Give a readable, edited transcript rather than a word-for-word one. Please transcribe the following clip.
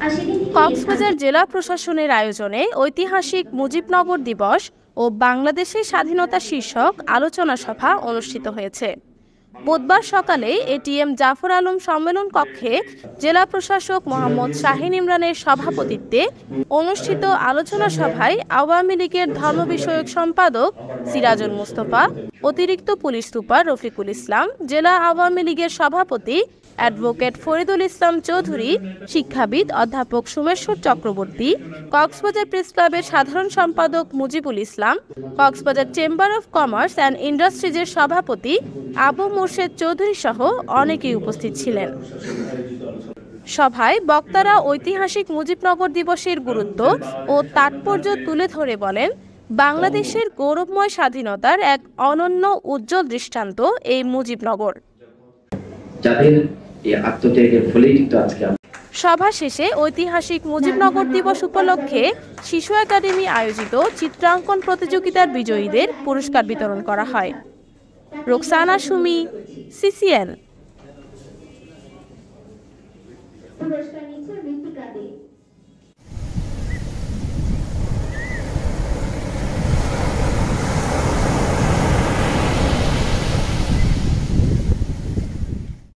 কক্সবাজার জেলা প্রশাসনের আয়োজনে ঐতিহাসিক মুজিবনগর দিবস ও বাংলাদেশের স্বাধীনতা শীর্ষক আলোচনা সভা অনুষ্ঠিত হয়েছে। বুধবার সকালে এটিএম জাফর আলম সম্মেলন কক্ষে জেলা প্রশাসক মোহাম্মদ শাহিন ইমরানের সভাপতিত্বে অনুষ্ঠিত আলোচনা সভায় আওয়ামী লীগের ধর্ম বিষয়ক সম্পাদক সিরাজুল মুস্তফা, অতিরিক্ত পুলিশ সুপার রফিকুল ইসলাম, জেলা আওয়ামী লীগের সভাপতি অ্যাডভোকেট ফরিদুল ইসলাম চৌধুরী, শিক্ষাবিদ অধ্যাপক সোমেশ্বর চক্রবর্তী, কক্সবাজার প্রেস ক্লাবের সাধারণ সম্পাদক Mujibul Islam, Cox's Bazar chamber of commerce and ইন্ডাস্ট্রিজের সভাপতি আবু মোর্শেদ চৌধুরী সহ অনেকেই উপস্থিত ছিলেন। সভায় বক্তারা ঐতিহাসিক মুজিবনগর দিবসের গুরুত্ব ও তাৎপর্য তুলে ধরে বলেন, বাংলাদেশের গৌরবময় স্বাধীনতার এক অনন্য উজ্জ্বল দৃষ্টান্ত এই মুজিবনগর। সভা শেষে ঐতিহাসিক মুজিবনগর দিবস উপলক্ষে শিশু একাডেমি আয়োজিত চিত্রাঙ্কন প্রতিযোগিতার বিজয়ীদের পুরস্কার বিতরণ করা হয়। রোকসানা সুমি, CCN।